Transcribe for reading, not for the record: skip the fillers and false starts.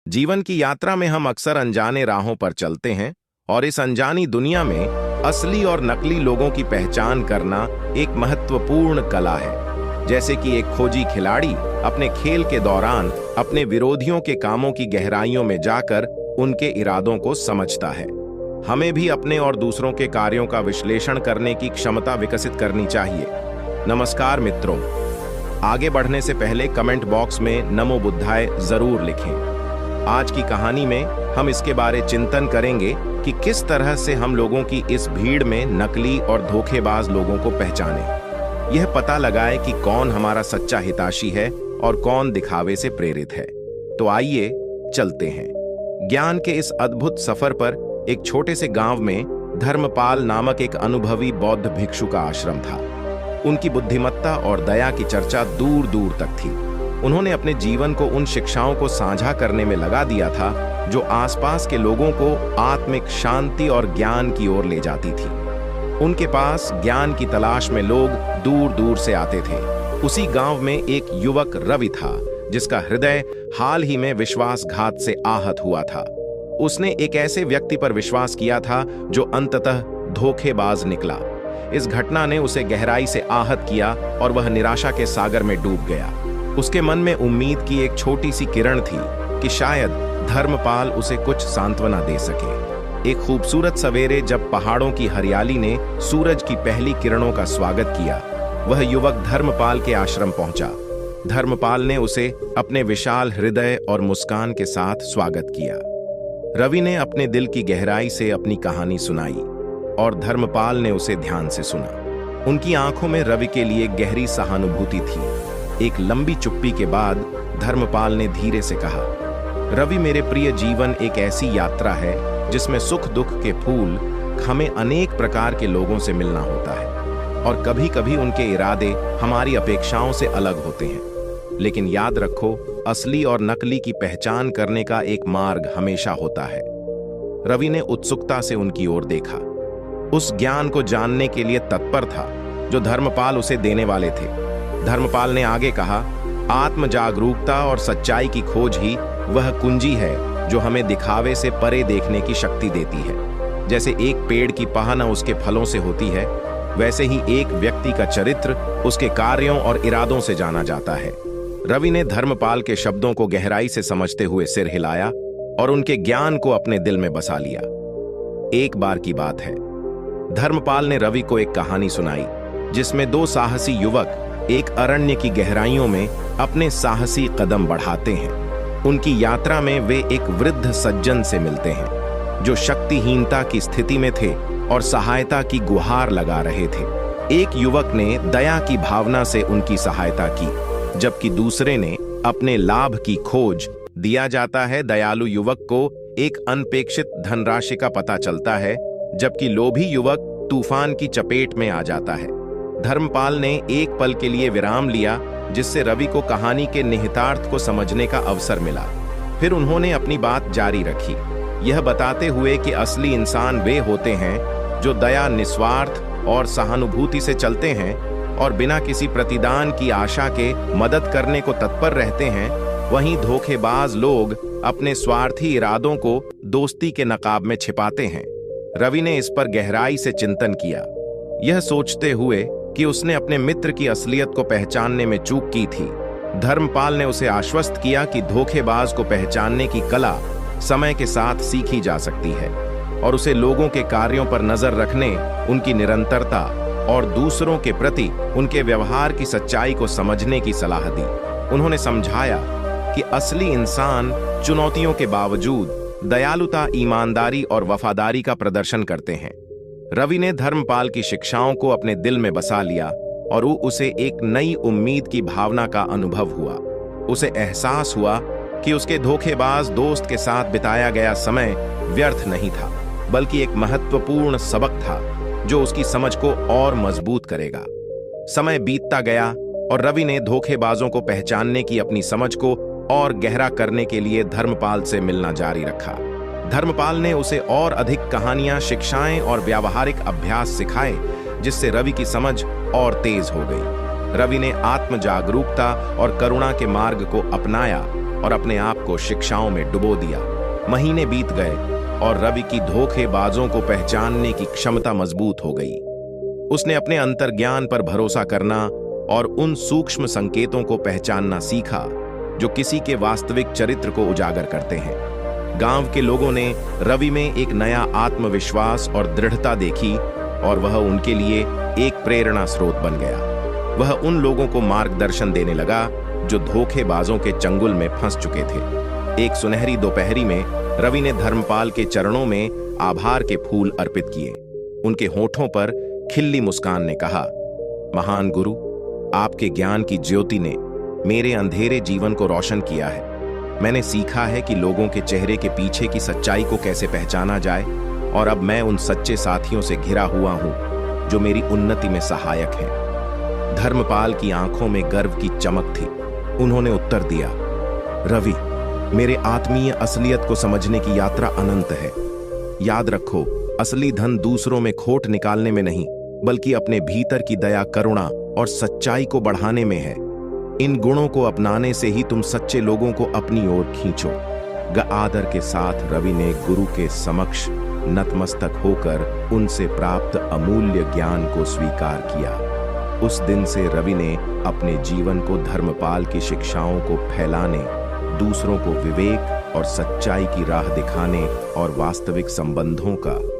जीवन की यात्रा में हम अक्सर अनजाने राहों पर चलते हैं और इस अनजानी दुनिया में असली और नकली लोगों की पहचान करना एक महत्वपूर्ण कला है। जैसे कि एक खोजी खिलाड़ी अपने खेल के दौरान अपने विरोधियों के कामों की गहराइयों में जाकर उनके इरादों को समझता है। हमें भी अपने और दूसरों के कार्यों का विश्लेषण करने की क्षमता विकसित करनी चाहिए। नमस्कार मित्रों, आगे बढ़ने से पहले कमेंट बॉक्स में नमो बुद्धाय जरूर लिखें। आज की कहानी में हम इसके बारे चिंतन करेंगे कि किस तरह से हम लोगों की इस भीड़ में नकली और धोखेबाज लोगों को पहचानें। यह पता लगाए कि कौन हमारा सच्चा हितैषी है और कौन दिखावे से प्रेरित है। तो आइए चलते हैं। ज्ञान के इस अद्भुत सफर पर एक छोटे से गांव में धर्मपाल नामक एक अनुभवी बौद्ध भिक्षु का आश्रम था। उनकी बुद्धिमत्ता और दया की चर्चा दूर दूर तक थी। उन्होंने अपने जीवन को उन शिक्षाओं को साझा करने में लगा दिया था जो आसपास के लोगों को आत्मिक शांति और ज्ञान की ओर ले जाती थी। उनके पास ज्ञान की तलाश में लोग दूर दूर से आते थे। उसी गांव में एक युवक रवि था जिसका हृदय हाल ही में विश्वासघात से आहत हुआ था। उसने एक ऐसे व्यक्ति पर विश्वास किया था जो अंततः धोखेबाज निकला। इस घटना ने उसे गहराई से आहत किया और वह निराशा के सागर में डूब गया। उसके मन में उम्मीद की एक छोटी सी किरण थी कि शायद धर्मपाल उसे कुछ सांत्वना दे सके। एक खूबसूरत सवेरे जब पहाड़ों की हरियाली ने सूरज की पहली किरणों का स्वागत किया, वह युवक धर्मपाल के आश्रम पहुंचा। धर्मपाल ने उसे अपने विशाल हृदय और मुस्कान के साथ स्वागत किया। रवि ने अपने दिल की गहराई से अपनी कहानी सुनाई और धर्मपाल ने उसे ध्यान से सुना। उनकी आंखों में रवि के लिए गहरी सहानुभूति थी। एक लंबी चुप्पी के बाद धर्मपाल ने धीरे से कहा, रवि मेरे प्रिय, जीवन एक ऐसी यात्रा है जिसमें सुख दुख के फूल हमें अनेक प्रकार के लोगों से मिलना होता है और कभी कभी उनके इरादे हमारी अपेक्षाओं से अलग होते हैं। लेकिन याद रखो, असली और नकली की पहचान करने का एक मार्ग हमेशा होता है। रवि ने उत्सुकता से उनकी ओर देखा, उस ज्ञान को जानने के लिए तत्पर था जो धर्मपाल उसे देने वाले थे। धर्मपाल ने आगे कहा, आत्म जागरूकता और सच्चाई की खोज ही वह कुंजी है जो हमें दिखावे से परे देखने की शक्ति देती है। जैसे एक पेड़ की पहचान उसके फलों से होती है, वैसे ही एक व्यक्ति का चरित्र उसके कार्यों और इरादों से जाना जाता है। रवि ने धर्मपाल के शब्दों को गहराई से समझते हुए सिर हिलाया और उनके ज्ञान को अपने दिल में बसा लिया। एक बार की बात है, धर्मपाल ने रवि को एक कहानी सुनाई जिसमें दो साहसी युवक एक अरण्य की गहराइयों में अपने साहसी कदम बढ़ाते हैं। उनकी यात्रा में वे एक वृद्ध सज्जन से मिलते हैं जो शक्तिहीनता की स्थिति में थे और सहायता की गुहार लगा रहे थे। एक युवक ने दया की भावना से उनकी सहायता की, जबकि दूसरे ने अपने लाभ की खोज। दिया जाता है दयालु युवक को एक अनपेक्षित धनराशि का पता चलता है, जबकि लोभी युवक तूफान की चपेट में आ जाता है। धर्मपाल ने एक पल के लिए विराम लिया जिससे रवि को कहानी के निहितार्थ को समझने का अवसर मिला। फिर उन्होंने अपनी बात जारी रखी, यह बताते हुए कि असली इंसान वे होते हैं जो दया, निस्वार्थ और सहानुभूति से चलते हैं और बिना किसी प्रतिदान की आशा के मदद करने को तत्पर रहते हैं। वहीं धोखेबाज लोग अपने स्वार्थी इरादों को दोस्ती के नकाब में छिपाते हैं। रवि ने इस पर गहराई से चिंतन किया, यह सोचते हुए कि उसने अपने मित्र की असलियत को पहचानने में चूक की थी। धर्मपाल ने उसे आश्वस्त किया कि धोखेबाज को पहचानने की कला समय के साथ सीखी जा सकती है और उसे लोगों के कार्यों पर नजर रखने, उनकी निरंतरता और दूसरों के प्रति उनके व्यवहार की सच्चाई को समझने की सलाह दी। उन्होंने समझाया कि असली इंसान चुनौतियों के बावजूद दयालुता, ईमानदारी और वफादारी का प्रदर्शन करते हैं। रवि ने धर्मपाल की शिक्षाओं को अपने दिल में बसा लिया और उसे एक नई उम्मीद की भावना का अनुभव हुआ। उसे एहसास हुआ कि उसके धोखेबाज दोस्त के साथ बिताया गया समय व्यर्थ नहीं था, बल्कि एक महत्वपूर्ण सबक था जो उसकी समझ को और मजबूत करेगा। समय बीतता गया और रवि ने धोखेबाजों को पहचानने की अपनी समझ को और गहरा करने के लिए धर्मपाल से मिलना जारी रखा। धर्मपाल ने उसे और अधिक कहानियां, शिक्षाएं और व्यावहारिक अभ्यास सिखाए, जिससे रवि की समझ और तेज हो गई। रवि ने आत्म जागरूकता और करुणा के मार्ग को अपनाया और अपने आप को शिक्षाओं में डुबो दिया। महीने बीत गए और रवि की धोखेबाजों को पहचानने की क्षमता मजबूत हो गई। उसने अपने अंतर्ज्ञान पर भरोसा करना और उन सूक्ष्म संकेतों को पहचानना सीखा जो किसी के वास्तविक चरित्र को उजागर करते हैं। गांव के लोगों ने रवि में एक नया आत्मविश्वास और दृढ़ता देखी और वह उनके लिए एक प्रेरणा स्रोत बन गया। वह उन लोगों को मार्गदर्शन देने लगा जो धोखेबाजों के चंगुल में फंस चुके थे। एक सुनहरी दोपहरी में रवि ने धर्मपाल के चरणों में आभार के फूल अर्पित किए। उनके होठों पर खिल्ली मुस्कान ने कहा, महान गुरु, आपके ज्ञान की ज्योति ने मेरे अंधेरे जीवन को रोशन किया है। मैंने सीखा है कि लोगों के चेहरे के पीछे की सच्चाई को कैसे पहचाना जाए और अब मैं उन सच्चे साथियों से घिरा हुआ हूं जो मेरी उन्नति में सहायक हैं। धर्मपाल की आंखों में गर्व की चमक थी। उन्होंने उत्तर दिया, रवि, मेरे आत्मीय असलियत को समझने की यात्रा अनंत है। याद रखो, असली धन दूसरों में खोट निकालने में नहीं, बल्कि अपने भीतर की दया, करुणा और सच्चाई को बढ़ाने में है। इन गुणों को अपनाने से ही तुम सच्चे लोगों को अपनी ओर खींचो। आदर के साथ रवि ने गुरु के समक्ष नतमस्तक होकर उनसे प्राप्त अमूल्य ज्ञान को स्वीकार किया। उस दिन से रवि ने अपने जीवन को धर्मपाल की शिक्षाओं को फैलाने, दूसरों को विवेक और सच्चाई की राह दिखाने और वास्तविक संबंधों का